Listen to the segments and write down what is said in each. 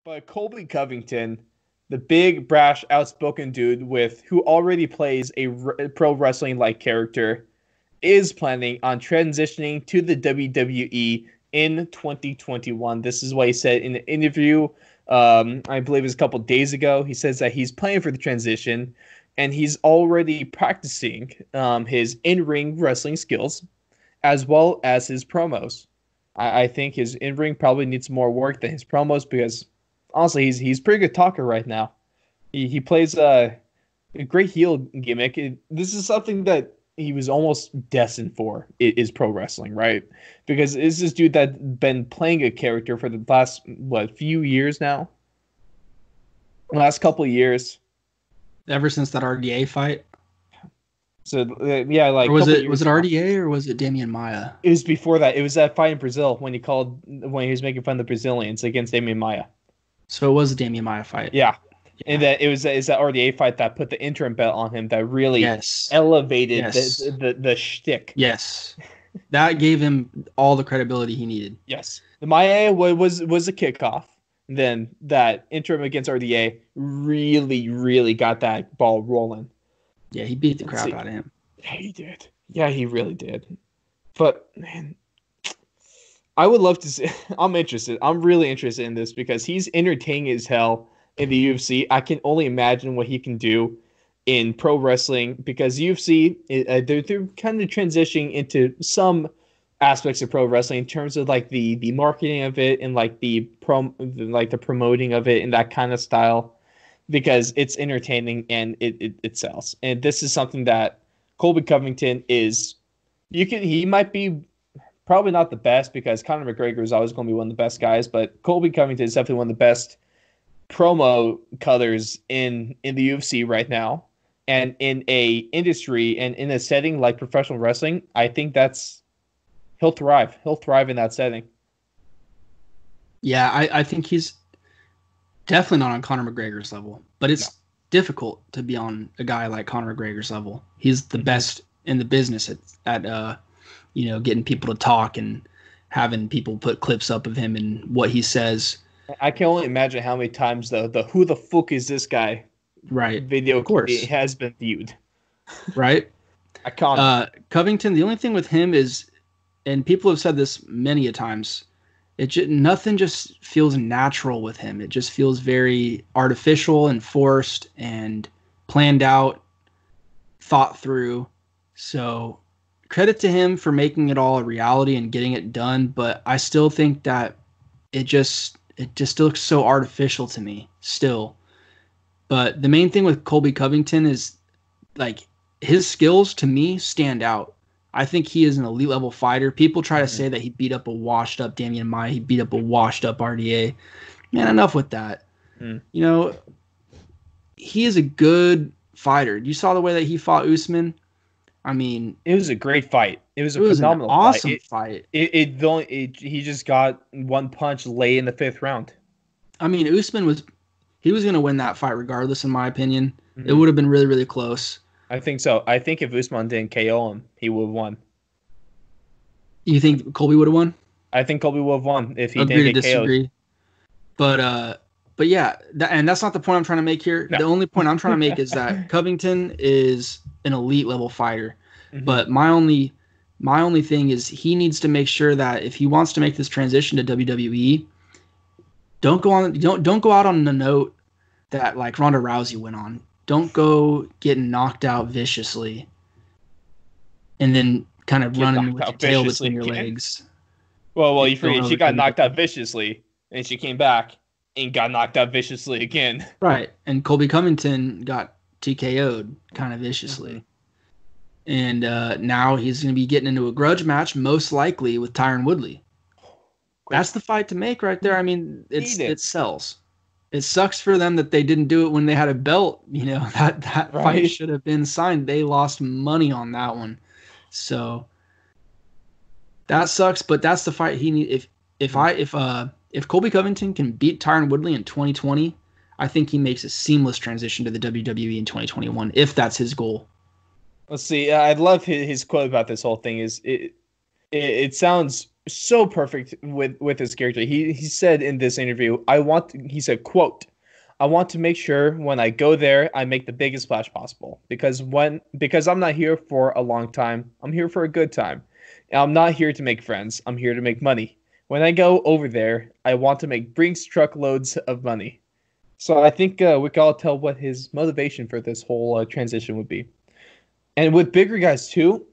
But Colby Covington, the big, brash, outspoken dude who already plays a pro wrestling like character, is planning on transitioning to the WWE in 2021. This is what he said in an interview. I believe it was a couple days ago. He says that he's planning for the transition, and he's already practicing his in-ring wrestling skills as well as his promos. I think his in-ring probably needs more work than his promos because honestly, he's a pretty good talker right now. He plays a great heel gimmick. This is something that he was almost destined for, is pro wrestling, right? Because it's this dude that's been playing a character for the last, few years now? Last couple of years. Ever since that RDA fight? So, yeah, like... Or was it RDA or was it Damian Maia? It was before that. It was that fight in Brazil when he was making fun of the Brazilians against Damian Maia. So it was a Damian Maia fight. Yeah. And that it's that RDA fight that put the interim belt on him that really elevated the shtick. Yes. That gave him all the credibility he needed. Yes. The Maia was a kickoff. Then that interim against RDA really, really got that ball rolling. Yeah, he beat the crap out of him. Yeah, he did. Yeah, he really did. But, man, I would love to see... I'm interested. I'm really interested in this because he's entertaining as hell in the UFC. I can only imagine what he can do in pro wrestling because UFC, they're kind of transitioning into some aspects of pro wrestling in terms of like the marketing of it and like the promoting of it and that kind of style because it's entertaining and it sells. And this is something that Colby Covington is. He might be probably not the best because Conor McGregor is always going to be one of the best guys, but Colby Covington is definitely one of the best promo cutters in the UFC right now. And in a industry and in a setting like professional wrestling, I think he'll thrive. He'll thrive in that setting. Yeah, I think he's definitely not on Conor McGregor's level, but it's difficult to be on a guy like Conor McGregor's level. He's the best in the business at getting people to talk and having people put clips up of him and what he says. I can only imagine how many times the who the fuck is this guy video of course has been viewed. Right? Iconic. Covington, the only thing with him is, and people have said this many a times, nothing just feels natural with him. It just feels very artificial and forced and planned out, thought through. So credit to him for making it all a reality and getting it done, but I still think that it just looks so artificial to me still. But the main thing with Colby Covington is like his skills to me stand out. I think he is an elite level fighter. People try to say that he beat up a washed up Damian Maia, he beat up a washed up RDA. Man, enough with that. He is a good fighter. You saw the way that he fought Usman. I mean, it was a great fight. It was phenomenal, awesome fight. He just got one punch late in the 5th round. I mean, Usman was going to win that fight regardless, in my opinion. It would have been really, really close. I think so. I think if Usman didn't KO him, he would have won. You think Colby would have won? I think Colby would have won if he didn't get KO'd. But yeah, and that's not the point I'm trying to make here. No. The only point I'm trying to make is that Covington is an elite level fighter. But my only thing is he needs to make sure that if he wants to make this transition to WWE, don't go out on the note that like Ronda Rousey went on. Don't go getting knocked out viciously and then kind of running with your tail between your legs. Well, you forget she got knocked out viciously and she came back and got knocked out viciously again. Right. And Colby Covington got TKO'd kind of viciously. And now he's going to be getting into a grudge match, most likely with Tyron Woodley. That's the fight to make right there. I mean, it sells. It sucks for them that they didn't do it when they had a belt. That fight should have been signed. They lost money on that one. So that sucks, but that's the fight he needs. If Colby Covington can beat Tyron Woodley in 2020, I think he makes a seamless transition to the WWE in 2021, if that's his goal. Let's see. I love his quote about this whole thing. It sounds so perfect with his character. He said in this interview, he said, quote, I want to make sure when I go there, I make the biggest splash possible because I'm not here for a long time. I'm here for a good time. And I'm not here to make friends. I'm here to make money. When I go over there, I want to make Brinks truckloads of money. So I think we can all tell what his motivation for this whole transition would be. And with bigger guys too,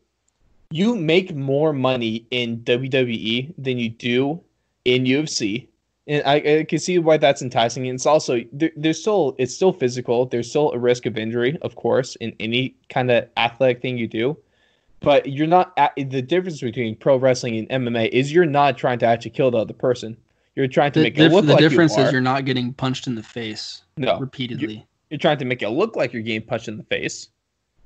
you make more money in WWE than you do in UFC. And I can see why that's enticing. And it's also it's still physical. There's still a risk of injury, of course, in any kind of athletic thing you do. But you're not the difference between pro wrestling and MMA is you're not trying to actually kill the other person. You're trying to make it look like you are. The difference is you're not getting punched in the face repeatedly. You're trying to make it look like you're getting punched in the face,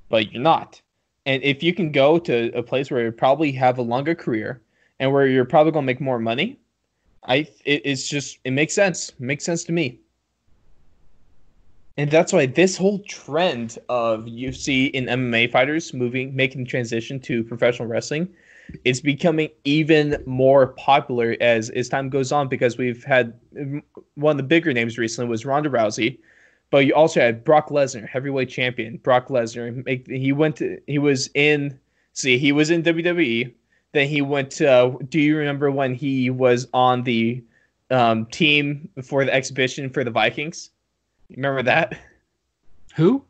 but you're not. And if you can go to a place where you probably have a longer career and where you're probably going to make more money, it makes sense. It makes sense to me. And that's why this whole trend of UFC and MMA fighters making the transition to professional wrestling is becoming even more popular as time goes on, because we've had one of the bigger names recently was Ronda Rousey, but you also had Brock Lesnar, heavyweight champion. Brock Lesnar, he was in WWE. Then he went to, do you remember when he was on the team for the exhibition for the Vikings? Remember that? Who?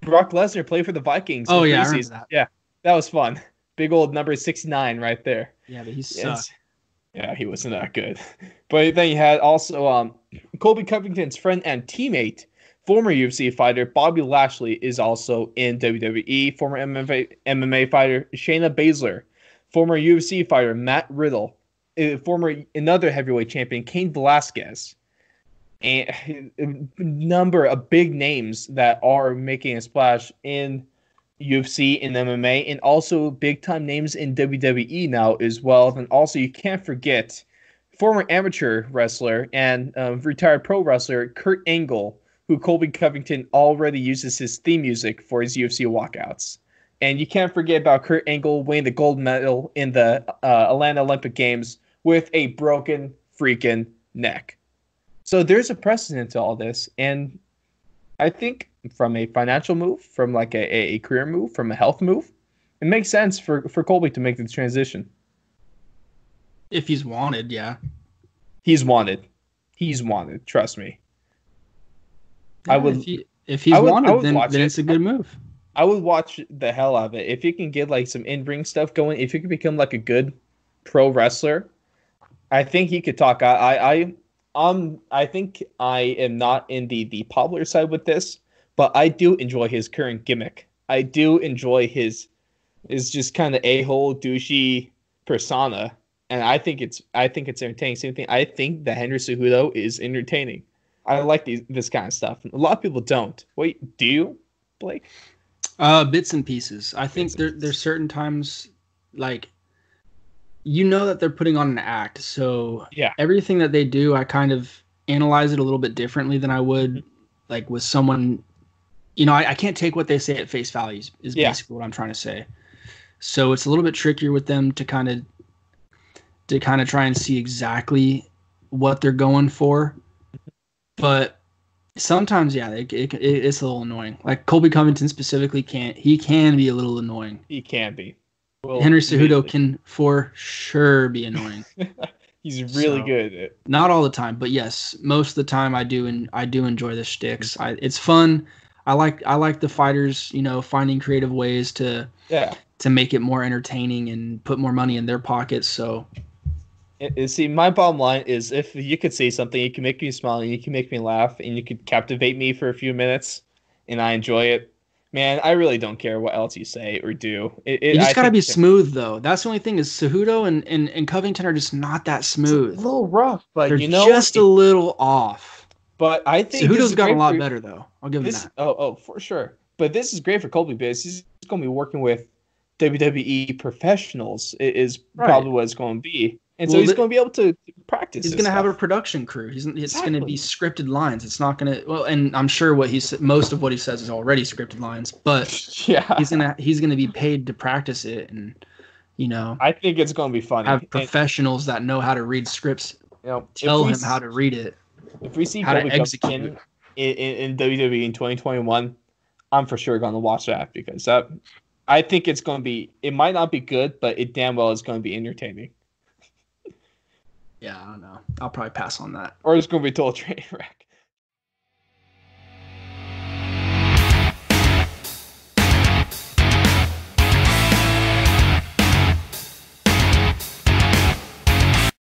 Brock Lesnar played for the Vikings. Oh, yeah, I remember that. Yeah, that was fun. Big old number 69 right there. Yeah, but he sucked. Yeah, he wasn't that good. But then you had also Colby Covington's friend and teammate, former UFC fighter Bobby Lashley, is also in WWE. Former MMA fighter Shayna Baszler. Former UFC fighter Matt Riddle. Former another heavyweight champion Cain Velasquez. And a number of big names that are making a splash in UFC and MMA, and also big-time names in WWE now as well. And also, you can't forget former amateur wrestler and retired pro wrestler Kurt Angle, who Colby Covington already uses his theme music for his UFC walkouts. And you can't forget about Kurt Angle winning the gold medal in the Atlanta Olympic Games with a broken freaking neck. So there's a precedent to all this, and I think from a financial move, from like a career move, from a health move, it makes sense for Colby to make the transition. If he's wanted, yeah. He's wanted. He's wanted. Trust me. Yeah, if he's wanted, then it's a good move. I would watch the hell out of it. If you can get like some in-ring stuff going, if you can become like a good pro wrestler, I think he could talk. I think I am not in the popular side with this, but I do enjoy his current gimmick. I do enjoy his just kind of a-hole douchey persona, and I think it's entertaining. Same thing. I think that Henry Cejudo is entertaining. I like this kind of stuff. A lot of people don't. Wait, do you, Blake? Bits and pieces. I think there's certain times, like, you know that they're putting on an act, so yeah, everything that they do, I kind of analyze it a little bit differently than I would like with someone. You know, I can't take what they say at face value is basically what I'm trying to say. So it's a little bit trickier with them to kind of try and see exactly what they're going for. But sometimes, yeah, it's a little annoying. Like Colby Covington specifically can be a little annoying. He can be. Well, Henry Cejudo can for sure be annoying. He's really good at it. Not all the time, but yes, most of the time I do enjoy the shticks. It's fun. I like the fighters, you know, finding creative ways to make it more entertaining and put more money in their pockets. So, see, my bottom line is, if you could say something, you can make me smile, and you can make me laugh, and you could captivate me for a few minutes, and I enjoy it. Man, I really don't care what else you say or do. You just got to be smooth, though. That's the only thing is Cejudo and Covington are just not that smooth. It's a little rough, but they're just a little off. But I think Cejudo's gotten a lot better, though. I'll give him that. Oh, for sure. But this is great for Colby because he's going to be working with WWE professionals. Is probably what it's going to be. And so he's going to be able to practice. He's going to have a production crew. It's going to be scripted lines. It's not going to. Well, and I'm sure most of what he says is already scripted lines. But yeah, he's going to be paid to practice it, and I think it's going to be funny. have professionals that know how to read scripts tell him how to read it, if we see how Colby to execute Covington in WWE in 2021, I'm for sure going to watch that because I think it's going to be. It might not be good, but it damn well is going to be entertaining. Yeah, I don't know. I'll probably pass on that. Or it's going to be a total train wreck.